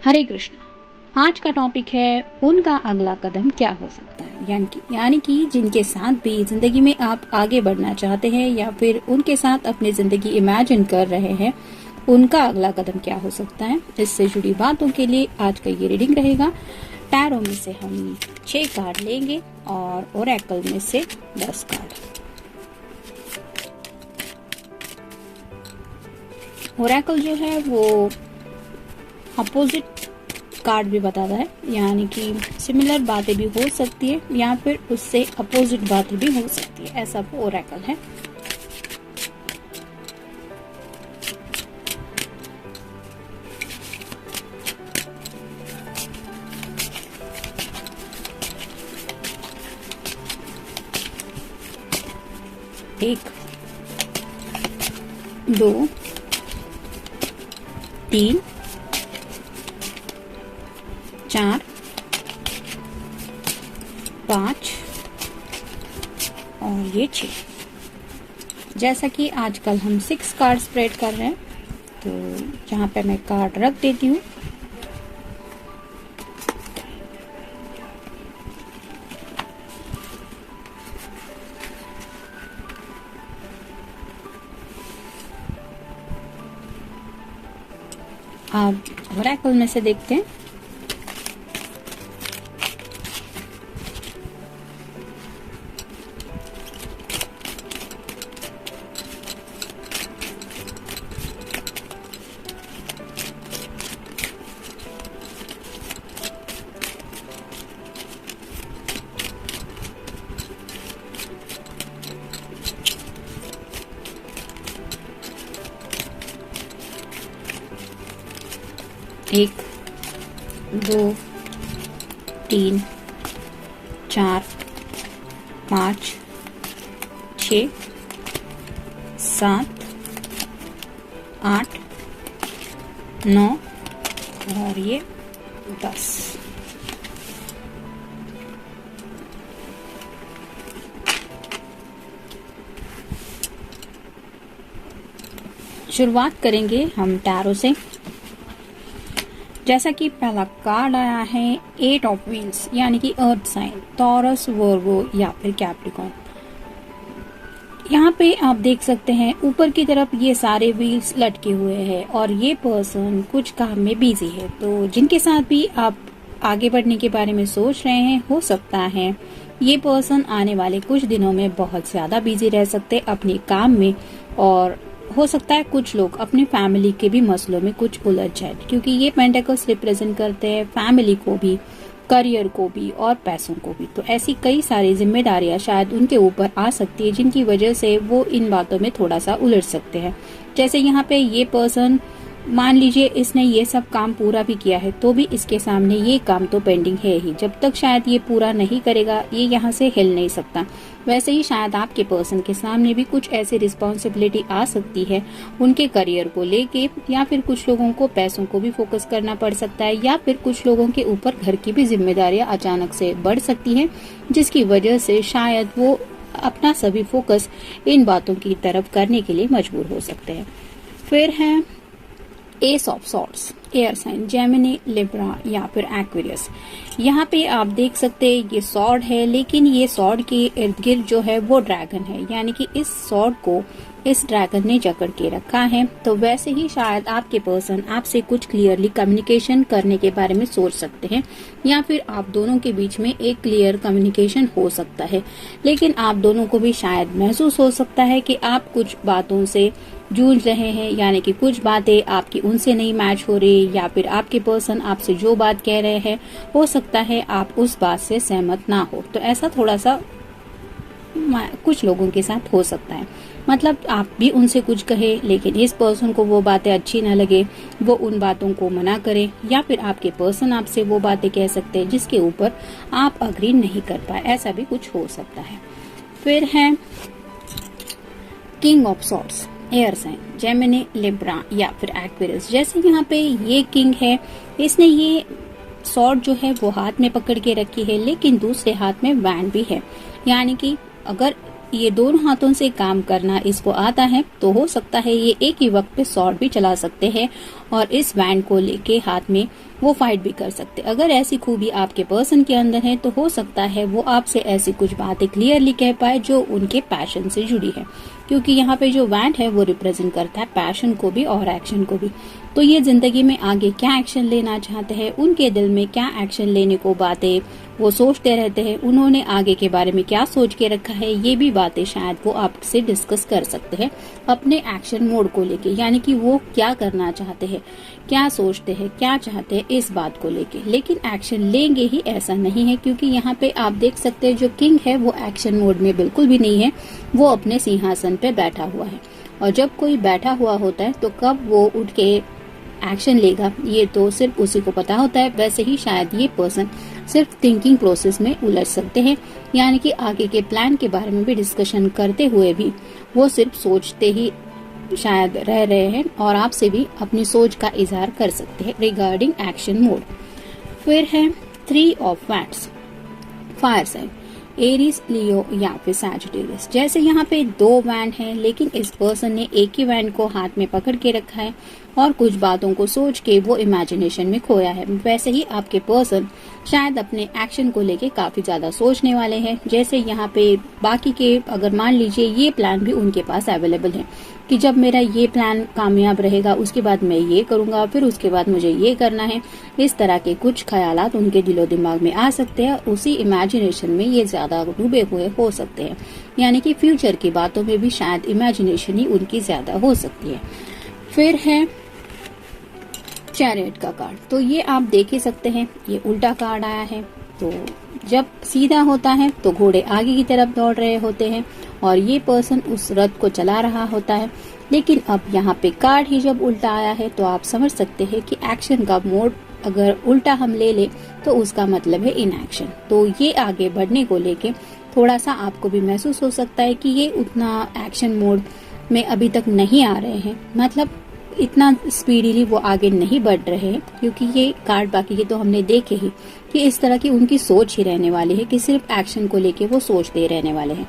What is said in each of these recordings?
हरे कृष्णा। आज का टॉपिक है उनका अगला कदम क्या हो सकता है, यानी कि जिनके साथ भी जिंदगी में आप आगे बढ़ना चाहते हैं या फिर उनके साथ अपनी जिंदगी इमेजिन कर रहे हैं, उनका अगला कदम क्या हो सकता है। इससे जुड़ी बातों के लिए आज का ये रीडिंग रहेगा। टैरो में से हम 6 कार्ड लेंगे और ओरेकल में से 10 कार्ड। ओरेकल जो है वो अपोजिट कार्ड भी बताता है, यानी कि सिमिलर बातें भी हो सकती है या फिर उससे अपोजिट बातें भी हो सकती है, ऐसा वो ओरेकल है। एक, 2, 3, 4, 5 और ये 6। जैसा कि आजकल हम 6 कार्ड स्प्रेड कर रहे हैं, तो यहाँ पे मैं कार्ड रख देती हूँ। अब ओरेकल में से देखते हैं। एक, 2, 3, 4, 5, 6, 7, 8, 9 और ये 10। शुरुआत करेंगे हम टैरो से। जैसा कि पहला कार्ड आया है 8 ऑफ व्हील्स, यानी कि अर्थ साइन, टॉरस, वर्गो या फिर कैप्रिकॉर्न। यहाँ पे आप देख सकते हैं ऊपर की तरफ ये सारे व्हील्स लटके हुए हैं और ये पर्सन कुछ काम में बिजी है। तो जिनके साथ भी आप आगे बढ़ने के बारे में सोच रहे हैं, हो सकता है ये पर्सन आने वाले कुछ दिनों में बहुत ज्यादा बिजी रह सकते अपने काम में, और हो सकता है कुछ लोग अपने फैमिली के भी मसलों में कुछ उलझ जाए, क्योंकि ये पेंटेकल्स रिप्रेजेंट करते हैं फैमिली को भी, करियर को भी और पैसों को भी। तो ऐसी कई सारी जिम्मेदारियां शायद उनके ऊपर आ सकती है, जिनकी वजह से वो इन बातों में थोड़ा सा उलझ सकते हैं। जैसे यहाँ पे ये पर्सन, मान लीजिए इसने ये सब काम पूरा भी किया है, तो भी इसके सामने ये काम तो पेंडिंग है ही। जब तक शायद ये पूरा नहीं करेगा, ये यहाँ से हिल नहीं सकता। वैसे ही शायद आपके पर्सन के सामने भी कुछ ऐसी रिस्पॉन्सिबिलिटी आ सकती है उनके करियर को लेके, या फिर कुछ लोगों को पैसों को भी फोकस करना पड़ सकता है, या फिर कुछ लोगों के ऊपर घर की भी जिम्मेदारियां अचानक से बढ़ सकती हैं, जिसकी वजह से शायद वो अपना सभी फोकस इन बातों की तरफ करने के लिए मजबूर हो सकते हैं। फिर है ace of swords, air sign, Gemini, Libra या फिर एक्वेरियस। यहाँ पे आप देख सकते हैं ये सॉर्ड है, लेकिन ये सॉर्ड के इर्द गिर्द जो है वो ड्रैगन है, यानी कि इस सॉर्ड को इस ड्रैगन ने जकड़ के रखा है। तो वैसे ही शायद आपके पर्सन आपसे कुछ क्लियरली कम्युनिकेशन करने के बारे में सोच सकते हैं, या फिर आप दोनों के बीच में एक क्लियर कम्युनिकेशन हो सकता है। लेकिन आप दोनों को भी शायद महसूस हो सकता है कि आप कुछ बातों से जूझ रहे हैं, यानी कि कुछ बातें आपकी उनसे नहीं मैच हो रही, या फिर आपके पर्सन आपसे जो बात कह रहे हैं हो सकता है आप उस बात से सहमत ना हो। तो ऐसा थोड़ा सा कुछ लोगों के साथ हो सकता है। मतलब आप भी उनसे कुछ कहे लेकिन इस पर्सन को वो बातें अच्छी ना लगे, वो उन बातों को मना करे, या फिर आपके पर्सन आपसे वो बातें कह सकते हैं जिसके ऊपर आप अग्री नहीं कर पाए, ऐसा भी कुछ हो सकता है। फिर है king of swords, air sign, Gemini, Libra या फिर एक्वेरियस। जैसे यहाँ पे ये किंग है, इसने ये सॉर्ड जो है वो हाथ में पकड़ के रखी है, लेकिन दूसरे हाथ में वैंड भी है। यानी कि अगर ये दोनों हाथों से काम करना इसको आता है तो हो सकता है ये एक ही वक्त पे सॉर्ड भी चला सकते हैं और इस वैंड को लेके हाथ में वो फाइट भी कर सकते। अगर ऐसी खूबी आपके पर्सन के अंदर है तो हो सकता है वो आपसे ऐसी कुछ बातें क्लियरली कह पाए जो उनके पैशन से जुड़ी है, क्योंकि यहाँ पे जो वैंड है वो रिप्रेजेंट करता है पैशन को भी और एक्शन को भी। तो ये जिंदगी में आगे क्या एक्शन लेना चाहते हैं, उनके दिल में क्या एक्शन लेने को बातें वो सोचते रहते हैं, उन्होंने आगे के बारे में क्या सोच के रखा है, ये भी बातें शायद वो आपसे डिस्कस कर सकते हैं अपने एक्शन मोड को लेके। यानी कि वो क्या करना चाहते हैं, क्या सोचते हैं, क्या चाहते हैं इस बात को लेके, लेकिन एक्शन लेंगे ही ऐसा नहीं है, क्योंकि यहाँ पे आप देख सकते हैं जो किंग है वो एक्शन मोड में बिल्कुल भी नहीं है, वो अपने सिंहासन पे बैठा हुआ है। और जब कोई बैठा हुआ होता है तो कब वो उठ के एक्शन लेगा ये तो सिर्फ उसी को पता होता है। वैसे ही शायद ये पर्सन सिर्फ थिंकिंग प्रोसेस में उलझ सकते हैं, यानी कि आगे के प्लान के बारे में भी डिस्कशन करते हुए भी वो सिर्फ सोचते ही शायद रह रहे हैं और आपसे भी अपनी सोच का इजहार कर सकते हैं रिगार्डिंग एक्शन मोड। फिर है 3 of wands, fire sign, Aries, Leo या फिर सैजिटेरियस। जैसे यहाँ पे 2 वैंड हैं, लेकिन इस पर्सन ने एक ही वैंड को हाथ में पकड़ के रखा है और कुछ बातों को सोच के वो इमेजिनेशन में खोया है। वैसे ही आपके पर्सन शायद अपने एक्शन को लेके काफी ज्यादा सोचने वाले हैं। जैसे यहाँ पे बाकी के अगर मान लीजिए ये प्लान भी उनके पास अवेलेबल है कि जब मेरा ये प्लान कामयाब रहेगा उसके बाद मैं ये करूंगा, फिर उसके बाद मुझे ये करना है, इस तरह के कुछ ख्यालात उनके दिलो दिमाग में आ सकते हैं। उसी इमेजिनेशन में ये ज्यादा डूबे हुए हो सकते हैं, यानी कि फ्यूचर की बातों में भी शायद इमेजिनेशन ही उनकी ज्यादा हो सकती है। फिर है चैरियट का कार्ड, तो ये आप देख ही सकते हैं ये उल्टा कार्ड आया है। तो जब सीधा होता है तो घोड़े आगे की तरफ दौड़ रहे होते हैं और ये पर्सन उस रथ को चला रहा होता है, लेकिन अब यहाँ पे कार्ड ही जब उल्टा आया है तो आप समझ सकते हैं कि एक्शन का मोड अगर उल्टा हम ले ले तो उसका मतलब है इनएक्शन। तो ये आगे बढ़ने को लेके थोड़ा सा आपको भी महसूस हो सकता है कि ये उतना एक्शन मोड में अभी तक नहीं आ रहे हैं, मतलब इतना स्पीडीली वो आगे नहीं बढ़ रहे हैं, क्योंकि ये कार्ड बाकी के तो हमने देखे ही कि इस तरह की उनकी सोच ही रहने वाली है कि सिर्फ एक्शन को लेके वो सोचते रहने वाले हैं।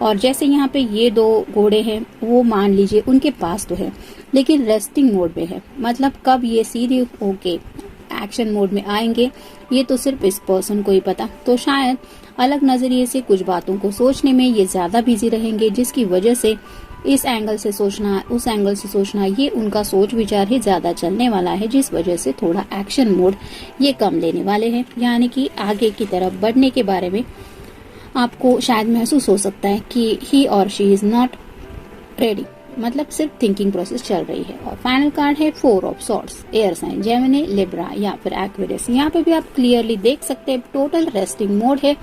और जैसे यहाँ पे ये 2 घोड़े हैं वो मान लीजिए उनके पास तो है लेकिन रेस्टिंग मोड में है, मतलब कब ये सीधे होके एक्शन मोड में आएंगे ये तो सिर्फ इस पर्सन को ही पता। तो शायद अलग नजरिए से कुछ बातों को सोचने में ये ज्यादा बिजी रहेंगे, जिसकी वजह से इस एंगल से सोचना उस एंगल से सोचना ये उनका सोच विचार ही ज्यादा चलने वाला है, जिस वजह से थोड़ा एक्शन मोड ये कम लेने वाले हैं। यानी कि आगे की तरफ बढ़ने के बारे में आपको शायद महसूस हो सकता है कि ही और शी इज नॉट रेडी, मतलब सिर्फ थिंकिंग प्रोसेस चल रही है। और फाइनल कार्ड है 4 of swords, air sign, Gemini, Libra या फिर एक्वेरियस। यहाँ पे भी आप क्लियरली देख सकते हैं टोटल रेस्टिंग मोड है।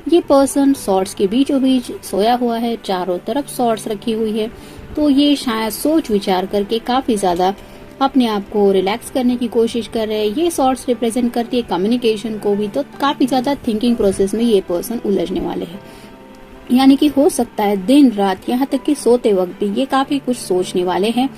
ये पर्सन सॉर्ड्स के बीचों बीच सोया हुआ है, चारों तरफ सॉर्ड्स रखी हुई है, तो ये शायद सोच विचार करके काफी ज्यादा अपने आप को रिलैक्स करने की कोशिश कर रहे हैं। ये सॉर्ड्स रिप्रेजेंट करती है कम्युनिकेशन को भी, तो काफी ज्यादा थिंकिंग प्रोसेस में ये पर्सन उलझने वाले हैं। यानी कि हो सकता है दिन रात यहाँ तक कि सोते वक्त भी ये काफी कुछ सोचने वाले हैं,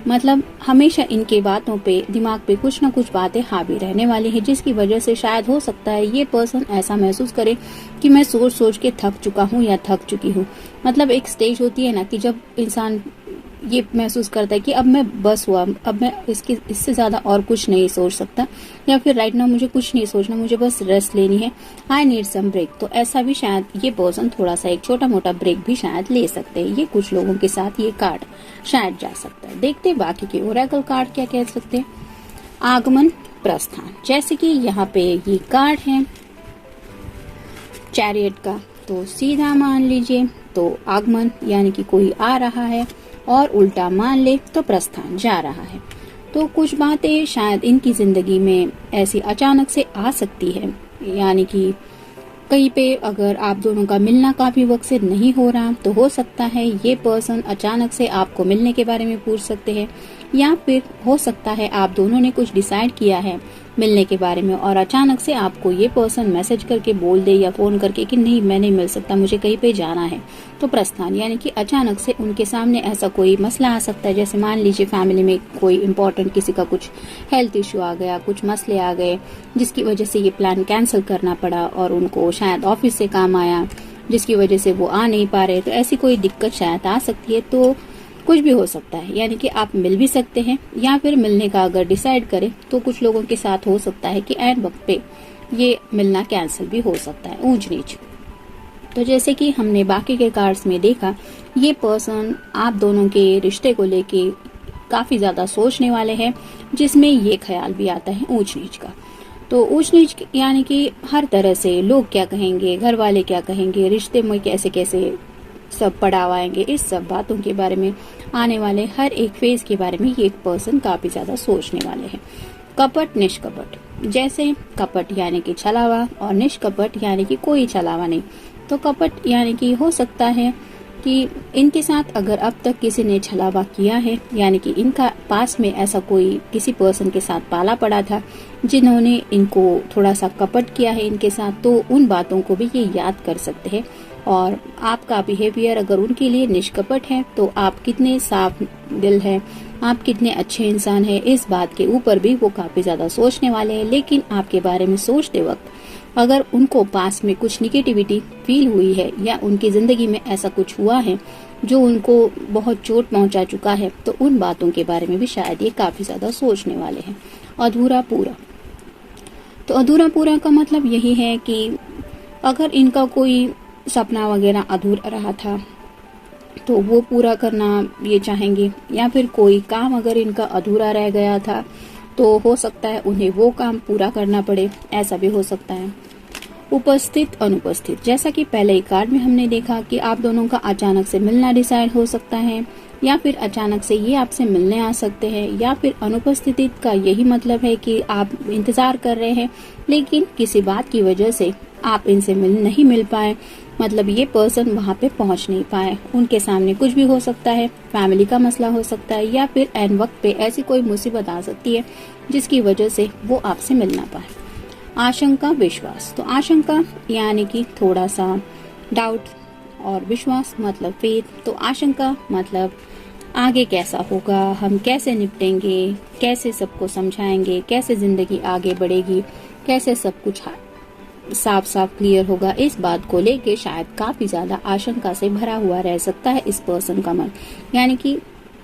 मतलब हमेशा इनके बातों पे दिमाग पे कुछ न कुछ बातें हावी रहने वाली है, जिसकी वजह से शायद हो सकता है ये पर्सन ऐसा महसूस करे कि मैं सोच सोच के थक चुका हूँ या थक चुकी हूँ। मतलब एक स्टेज होती है ना कि जब इंसान ये महसूस करता है कि अब मैं बस हुआ, अब मैं इससे ज्यादा और कुछ नहीं सोच सकता, या फिर राइट नाउ मुझे कुछ नहीं सोचना, मुझे बस रेस्ट लेनी है, आई नीड सम ब्रेक। तो ऐसा भी शायद ये पर्सन थोड़ा सा एक छोटा मोटा ब्रेक भी शायद ले सकते हैं। ये कुछ लोगों के साथ ये कार्ड शायद जा सकता है। देखते हैं बाकी के ओरेकल कार्ड क्या कह सकते हैं। आगमन, प्रस्थान, जैसे कि यहाँ पे ये कार्ड है चैरियट का, तो सीधा मान लीजिए तो आगमन यानी कि कोई आ रहा है, और उल्टा मान ले तो प्रस्थान जा रहा है। तो कुछ बातें शायद इनकी जिंदगी में ऐसी अचानक से आ सकती है, यानी कि कहीं पे अगर आप दोनों का मिलना काफी वक्त से नहीं हो रहा तो हो सकता है ये पर्सन अचानक से आपको मिलने के बारे में पूछ सकते हैं, या फिर हो सकता है आप दोनों ने कुछ डिसाइड किया है मिलने के बारे में और अचानक से आपको ये पर्सन मैसेज करके बोल दे या फोन करके कि नहीं मैं नहीं मिल सकता, मुझे कहीं पे जाना है। तो प्रस्थान यानी कि अचानक से उनके सामने ऐसा कोई मसला आ सकता है, जैसे मान लीजिए फैमिली में कोई इम्पोर्टेंट किसी का कुछ हेल्थ इश्यू आ गया, कुछ मसले आ गए जिसकी वजह से ये प्लान कैंसिल करना पड़ा, और उनको शायद ऑफिस से काम आया जिसकी वजह से वो आ नहीं पा रहे, तो ऐसी कोई दिक्कत शायद आ सकती है। तो कुछ भी हो सकता है, यानी कि आप मिल भी सकते हैं, या फिर मिलने का अगर डिसाइड करें तो कुछ लोगों के साथ हो सकता है कि ऐन वक्त पे ये मिलना कैंसिल भी हो सकता है, ऊंच नीच। तो जैसे कि हमने बाकी के कार्ड्स में देखा, ये पर्सन आप दोनों के रिश्ते को लेके काफी ज्यादा सोचने वाले हैं, जिसमें ये ख्याल भी आता है ऊंच नीच का। तो ऊंच नीच यानी कि हर तरह से लोग क्या कहेंगे, घर वाले क्या कहेंगे, रिश्ते में कैसे कैसे सब पड़ाव आएंगे, इस सब बातों के बारे में, आने वाले हर एक फेज के बारे में ये एक पर्सन काफी ज्यादा सोचने वाले हैं। कपट निष्कपट, जैसे कपट यानी कि छलावा और निष्कपट यानी कि कोई छलावा नहीं। तो कपट यानी कि हो सकता है कि इनके साथ अगर अब तक किसी ने छलावा किया है, यानी कि इनका पास में ऐसा कोई किसी पर्सन के साथ पाला पड़ा था जिन्होंने इनको थोड़ा सा कपट किया है इनके साथ, तो उन बातों को भी ये याद कर सकते हैं। और आपका बिहेवियर अगर उनके लिए निष्कपट है तो आप कितने साफ दिल हैं, आप कितने अच्छे इंसान हैं, इस बात के ऊपर भी वो काफी ज्यादा सोचने वाले हैं। लेकिन आपके बारे में सोचते वक्त अगर उनको पास में कुछ निगेटिविटी फील हुई है या उनकी जिंदगी में ऐसा कुछ हुआ है जो उनको बहुत चोट पहुंचा चुका है, तो उन बातों के बारे में भी शायद ये काफी ज्यादा सोचने वाले हैं। अधूरा पूरा, तो अधूरा पूरा का मतलब यही है कि अगर इनका कोई सपना वगैरह अधूरा रहा था तो वो पूरा करना ये चाहेंगे, या फिर कोई काम अगर इनका अधूरा रह गया था तो हो सकता है उन्हें वो काम पूरा करना पड़े, ऐसा भी हो सकता है। उपस्थित अनुपस्थित, जैसा कि पहले ही कार्ड में हमने देखा कि आप दोनों का अचानक से मिलना डिसाइड हो सकता है, या फिर अचानक से ये आपसे मिलने आ सकते हैं, या फिर अनुपस्थिति का यही मतलब है कि आप इंतजार कर रहे हैं लेकिन किसी बात की वजह से आप इनसे नहीं मिल पाए, मतलब ये पर्सन वहाँ पे पहुँच नहीं पाए। उनके सामने कुछ भी हो सकता है, फैमिली का मसला हो सकता है, या फिर एन वक्त पे ऐसी कोई मुसीबत आ सकती है जिसकी वजह से वो आपसे मिल ना पाए। आशंका विश्वास, तो आशंका यानी कि थोड़ा सा डाउट और विश्वास मतलब फेथ। तो आशंका मतलब आगे कैसा होगा, हम कैसे निपटेंगे, कैसे सबको समझाएंगे, कैसे जिंदगी आगे बढ़ेगी, कैसे सब कुछ साफ साफ क्लियर होगा, इस बात को लेके शायद काफी ज्यादा आशंका से भरा हुआ रह सकता है इस पर्सन का मन। यानी कि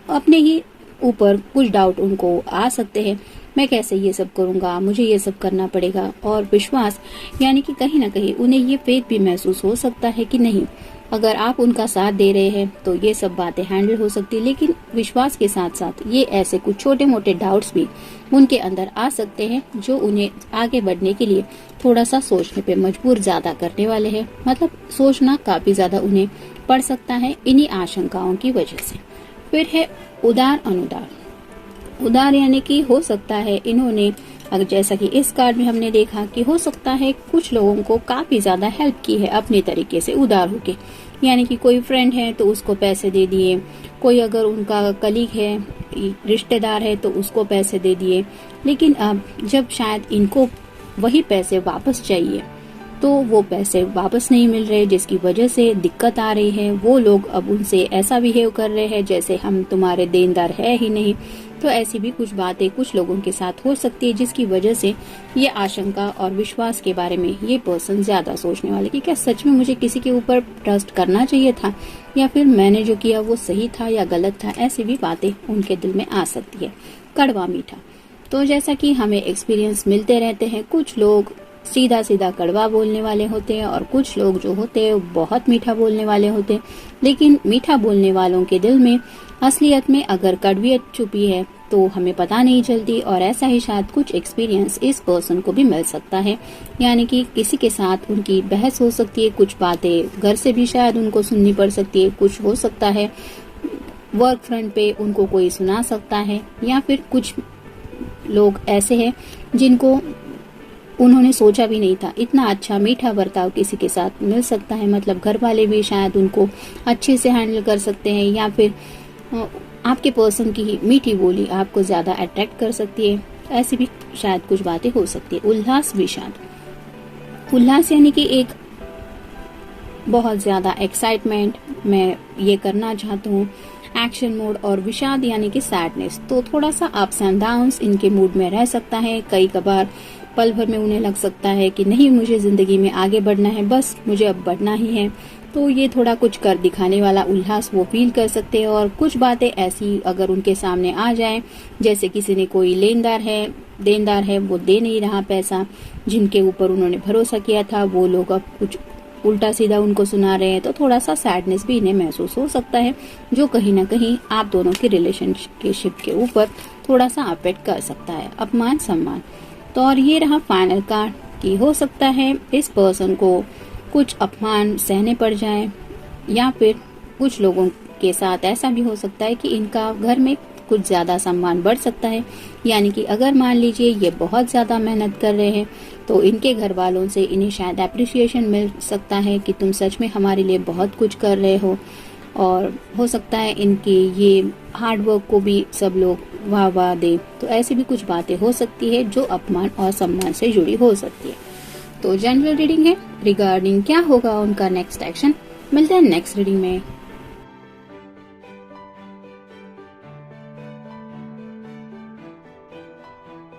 अपने ही ऊपर कुछ डाउट उनको आ सकते हैं, मैं कैसे ये सब करूंगा, मुझे ये सब करना पड़ेगा। और विश्वास यानी कि कहीं ना कहीं उन्हें ये फेथ भी महसूस हो सकता है कि नहीं, अगर आप उनका साथ दे रहे हैं तो ये सब बातें हैंडल हो सकती है। लेकिन विश्वास के साथ साथ ये ऐसे कुछ छोटे मोटे डाउट्स भी उनके अंदर आ सकते हैं जो उन्हें आगे बढ़ने के लिए थोड़ा सा सोचने पे मजबूर ज्यादा करने वाले हैं। मतलब सोचना काफी ज्यादा उन्हें पड़ सकता है इन्हीं आशंकाओं की वजह से। फिर है उदार अनुदार। उदार यानी कि हो सकता है इन्होंने, अगर जैसा कि इस कार्ड में हमने देखा कि हो सकता है कुछ लोगों को काफी ज्यादा हेल्प की है अपने तरीके से उदार होके, यानी कि कोई फ्रेंड है तो उसको पैसे दे दिए, कोई अगर उनका कलीग है, रिश्तेदार है तो उसको पैसे दे दिए। लेकिन अब जब शायद इनको वही पैसे वापस चाहिए तो वो पैसे वापस नहीं मिल रहे, जिसकी वजह से दिक्कत आ रही है। वो लोग अब उनसे ऐसा बिहेव कर रहे हैं जैसे हम तुम्हारे देनदार है ही नहीं। तो ऐसी भी कुछ बातें कुछ लोगों के साथ हो सकती है जिसकी वजह से ये आशंका और विश्वास के बारे में ये पर्सन ज्यादा सोचने वाले कि क्या सच में मुझे किसी के ऊपर ट्रस्ट करना चाहिए था, या फिर मैंने जो किया वो सही था या गलत था। ऐसी भी बातें उनके दिल में आ सकती है। कड़वा मीठा, तो जैसा कि हमें एक्सपीरियंस मिलते रहते हैं, कुछ लोग सीधा सीधा कड़वा बोलने वाले होते हैं और कुछ लोग जो होते हैं बहुत मीठा बोलने वाले होते हैं। लेकिन मीठा बोलने वालों के दिल में असलियत में अगर कड़वियत छुपी है तो हमें पता नहीं चलती, और ऐसा ही शायद कुछ एक्सपीरियंस इस पर्सन को भी मिल सकता है। यानी कि किसी के साथ उनकी बहस हो सकती है, कुछ बातें घर से भी शायद उनको सुननी पड़ सकती है, कुछ हो सकता है वर्क फ्रंट पे उनको कोई सुना सकता है, या फिर कुछ लोग ऐसे हैं जिनको उन्होंने सोचा भी नहीं था इतना अच्छा मीठा बर्ताव किसी के साथ मिल सकता है। मतलब घर वाले भी शायद उनको अच्छे से हैंडल कर सकते हैं, या फिर आपके पर्सन की ही मीठी बोली आपको ज्यादा अट्रैक्ट कर सकती है। ऐसी भी शायद कुछ बातें हो सकती है। उल्लास विषाद, उल्लास यानी कि एक बहुत ज्यादा एक्साइटमेंट, मैं ये करना चाहता हूँ, एक्शन मोड। और विषाद यानी कि सैडनेस, तो थोड़ा सा अप्स एंड डाउन्स इनके मूड में रह सकता है। कई कबार पल भर में उन्हें लग सकता है कि नहीं मुझे जिंदगी में आगे बढ़ना है, बस मुझे अब बढ़ना ही है। तो ये थोड़ा कुछ कर दिखाने वाला उल्लास वो फील कर सकते हैं। और कुछ बातें ऐसी अगर उनके सामने आ जाए, जैसे किसी ने कोई देनदार है वो दे नहीं रहा पैसा, जिनके ऊपर उन्होंने भरोसा किया था वो लोग अब कुछ उल्टा सीधा उनको सुना रहे हैं, तो थोड़ा सा सैडनेस भी इन्हें महसूस हो सकता है, जो कहीं ना कहीं आप दोनों के रिलेशनशिप के ऊपर थोड़ा सा अफेक्ट कर सकता है। अपमान सम्मान, तो और ये रहा फाइनल कार्ड कि हो सकता है इस पर्सन को कुछ अपमान सहने पड़ जाए, या फिर कुछ लोगों के साथ ऐसा भी हो सकता है कि इनका घर में कुछ ज्यादा सम्मान बढ़ सकता है। यानी कि अगर मान लीजिए ये बहुत ज्यादा मेहनत कर रहे हैं, तो इनके घर वालों से इन्हें शायद एप्रिसिएशन मिल सकता है कि तुम सच में हमारे लिए बहुत कुछ कर रहे हो। और हो सकता है इनके ये हार्ड वर्क को भी सब लोग वाह वाह दे। तो ऐसी भी कुछ बातें हो सकती है जो अपमान और सम्मान से जुड़ी हो सकती है। तो जनरल रीडिंग है रिगार्डिंग क्या होगा उनका नेक्स्ट एक्शन। मिलते हैं नेक्स्ट रीडिंग में।